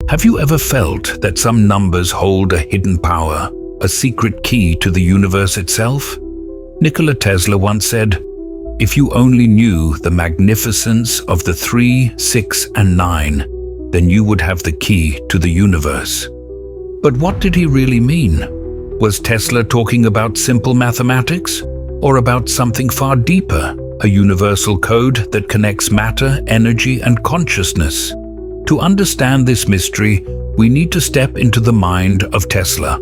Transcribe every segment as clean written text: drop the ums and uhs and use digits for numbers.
Have you ever felt that some numbers hold a hidden power, a secret key to the universe itself? Nikola Tesla once said, "If you only knew the magnificence of the 3, 6, and 9, then you would have the key to the universe." But what did he really mean? Was Tesla talking about simple mathematics, or about something far deeper, a universal code that connects matter, energy, and consciousness? To understand this mystery, we need to step into the mind of Tesla,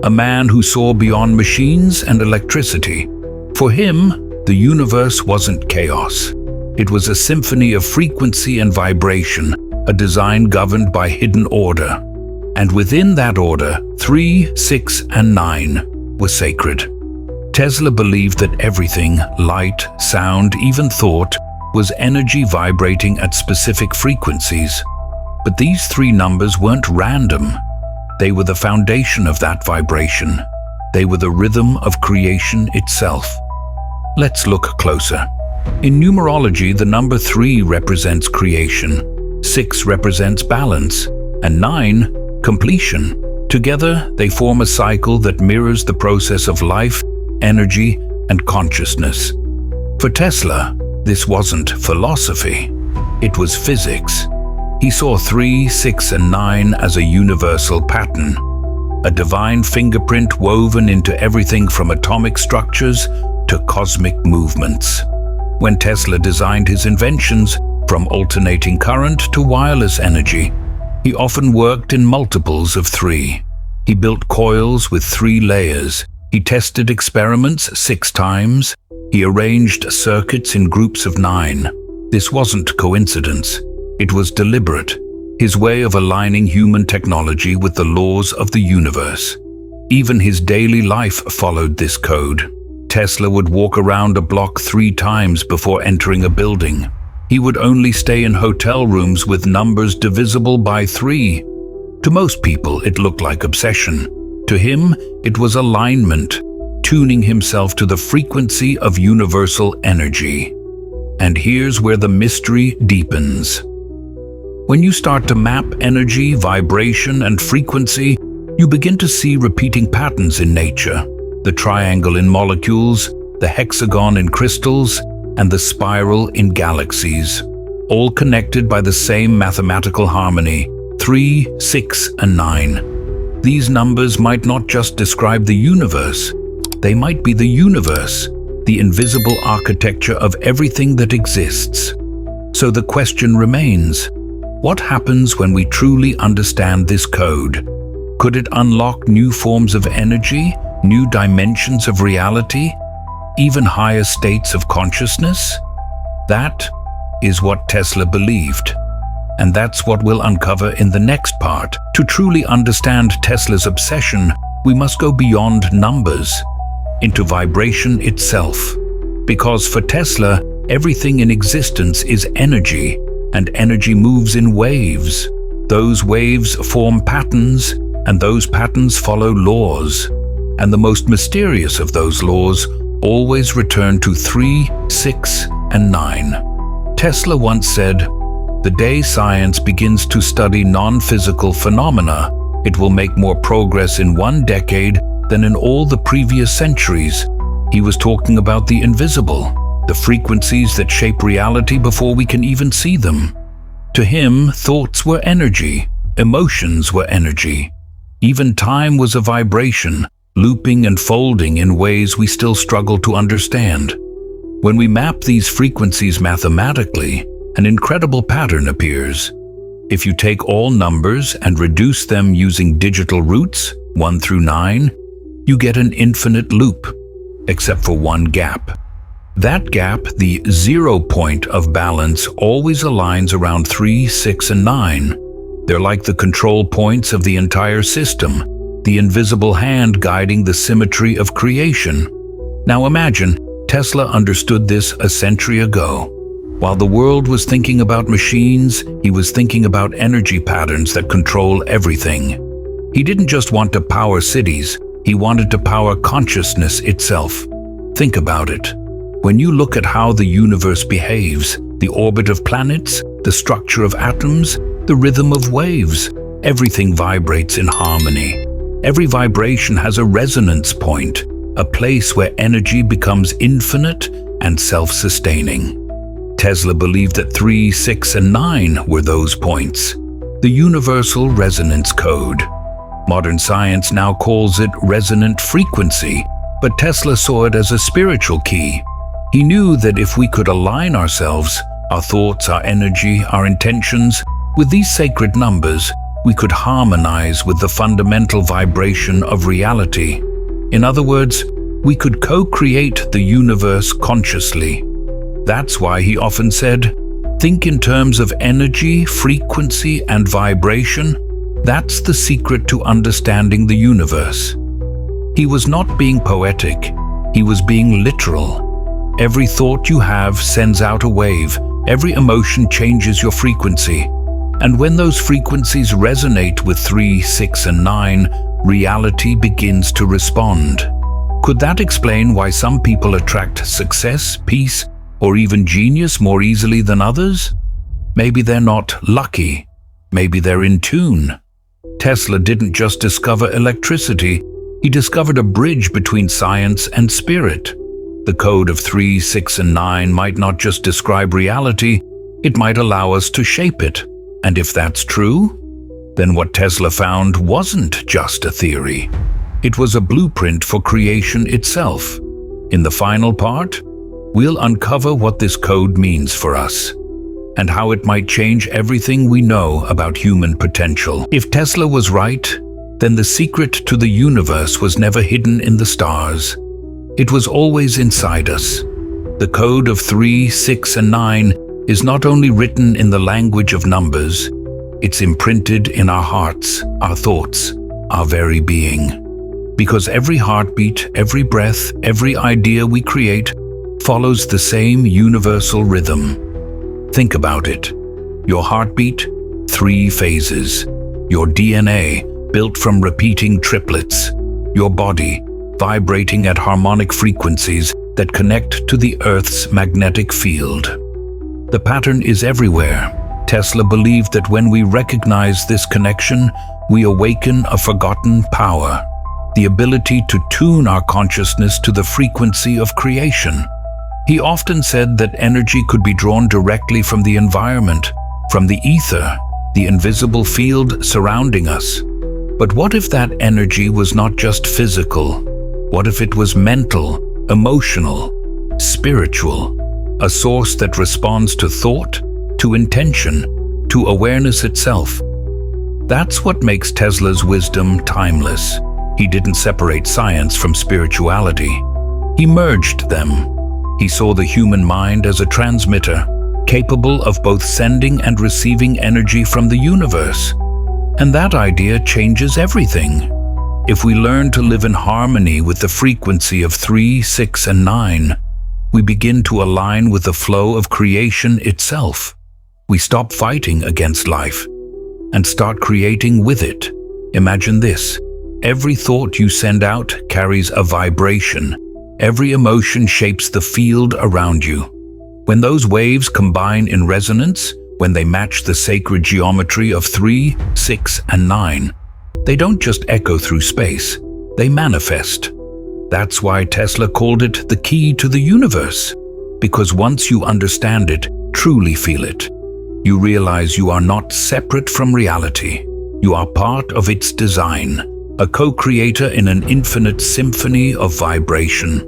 a man who saw beyond machines and electricity. For him, the universe wasn't chaos. It was a symphony of frequency and vibration, a design governed by hidden order. And within that order, 3, 6, and 9 were sacred. Tesla believed that everything, light, sound, even thought, was energy vibrating at specific frequencies. But these 3 numbers weren't random. They were the foundation of that vibration. They were the rhythm of creation itself. Let's look closer. In numerology, the number 3 represents creation, 6 represents balance, and 9, completion. Together, they form a cycle that mirrors the process of life, energy, and consciousness. For Tesla, this wasn't philosophy. It was physics. He saw 3, 6, and 9 as a universal pattern, a divine fingerprint woven into everything from atomic structures to cosmic movements. When Tesla designed his inventions, from alternating current to wireless energy, he often worked in multiples of 3. He built coils with 3 layers. He tested experiments 6 times. He arranged circuits in groups of 9. This wasn't coincidence. It was deliberate, his way of aligning human technology with the laws of the universe. Even his daily life followed this code. Tesla would walk around a block 3 times before entering a building. He would only stay in hotel rooms with numbers divisible by 3. To most people, it looked like obsession. To him, it was alignment, tuning himself to the frequency of universal energy. And here's where the mystery deepens. When you start to map energy, vibration, and frequency, you begin to see repeating patterns in nature. The triangle in molecules, the hexagon in crystals, and the spiral in galaxies, all connected by the same mathematical harmony, 3, 6, and 9. These numbers might not just describe the universe, they might be the universe, the invisible architecture of everything that exists. So the question remains, what happens when we truly understand this code? Could it unlock new forms of energy, new dimensions of reality, even higher states of consciousness? That is what Tesla believed. And that's what we'll uncover in the next part. To truly understand Tesla's obsession, we must go beyond numbers, into vibration itself. Because for Tesla, everything in existence is energy, and energy moves in waves. Those waves form patterns, and those patterns follow laws. And the most mysterious of those laws always return to 3, 6, and 9. Tesla once said, "The day science begins to study non-physical phenomena, it will make more progress in 1 decade than in all the previous centuries." He was talking about the invisible, the frequencies that shape reality before we can even see them. To him, thoughts were energy, emotions were energy. Even time was a vibration, looping and folding in ways we still struggle to understand. When we map these frequencies mathematically, an incredible pattern appears. If you take all numbers and reduce them using digital roots, 1 through 9, you get an infinite loop, except for one gap. That gap, the 0 point of balance, always aligns around 3, 6, and 9. They're like the control points of the entire system, the invisible hand guiding the symmetry of creation. Now imagine, Tesla understood this a century ago. While the world was thinking about machines, he was thinking about energy patterns that control everything. He didn't just want to power cities, he wanted to power consciousness itself. Think about it. When you look at how the universe behaves, the orbit of planets, the structure of atoms, the rhythm of waves, Everything vibrates in harmony. Every vibration has a resonance point, a place where energy becomes infinite and self-sustaining. Tesla believed that 3, 6, and 9 were those points, the universal resonance code. Modern science now calls it resonant frequency, but Tesla saw it as a spiritual key. He knew that if we could align ourselves, our thoughts, our energy, our intentions, with these sacred numbers, we could harmonize with the fundamental vibration of reality. In other words, we could co-create the universe consciously. That's why he often said, think in terms of energy, frequency, and vibration. That's the secret to understanding the universe. He was not being poetic, he was being literal. Every thought you have sends out a wave, every emotion changes your frequency. And when those frequencies resonate with 3, 6, and 9, reality begins to respond. Could that explain why some people attract success, peace, or even genius more easily than others? Maybe they're not lucky. Maybe they're in tune. Tesla didn't just discover electricity, he discovered a bridge between science and spirit. The code of 3, 6, and 9 might not just describe reality, it might allow us to shape it. And if that's true, then what Tesla found wasn't just a theory. It was a blueprint for creation itself. In the final part, we'll uncover what this code means for us and how it might change everything we know about human potential. If Tesla was right, then the secret to the universe was never hidden in the stars. It was always inside us. The code of 3, 6, and 9 is not only written in the language of numbers, it's imprinted in our hearts, our thoughts, our very being. Because every heartbeat, every breath, every idea we create follows the same universal rhythm. Think about it. Your heartbeat, 3 phases. Your DNA, built from repeating triplets. Your body, vibrating at harmonic frequencies that connect to the Earth's magnetic field. The pattern is everywhere. Tesla believed that when we recognize this connection, we awaken a forgotten power, the ability to tune our consciousness to the frequency of creation. He often said that energy could be drawn directly from the environment, from the ether, the invisible field surrounding us. But what if that energy was not just physical? What if it was mental, emotional, spiritual? A source that responds to thought, to intention, to awareness itself. That's what makes Tesla's wisdom timeless. He didn't separate science from spirituality. He merged them. He saw the human mind as a transmitter, capable of both sending and receiving energy from the universe. And that idea changes everything. If we learn to live in harmony with the frequency of 3, 6, and 9, we begin to align with the flow of creation itself. We stop fighting against life and start creating with it. Imagine this. Every thought you send out carries a vibration. Every emotion shapes the field around you. When those waves combine in resonance, when they match the sacred geometry of 3, 6, and 9, they don't just echo through space, they manifest. That's why Tesla called it the key to the universe. Because once you understand it, truly feel it, you realize you are not separate from reality. You are part of its design, a co-creator in an infinite symphony of vibration.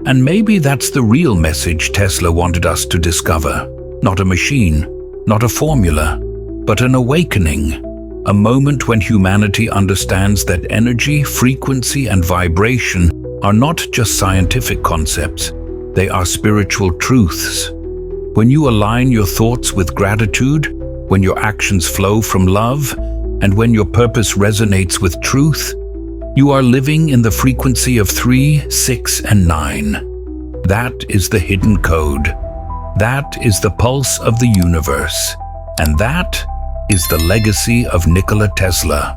And maybe that's the real message Tesla wanted us to discover. Not a machine, not a formula, but an awakening. A moment when humanity understands that energy, frequency, and vibration are not just scientific concepts, they are spiritual truths. When you align your thoughts with gratitude, when your actions flow from love, and when your purpose resonates with truth, you are living in the frequency of 3, 6, and 9. That is the hidden code. That is the pulse of the universe. And that is the legacy of Nikola Tesla.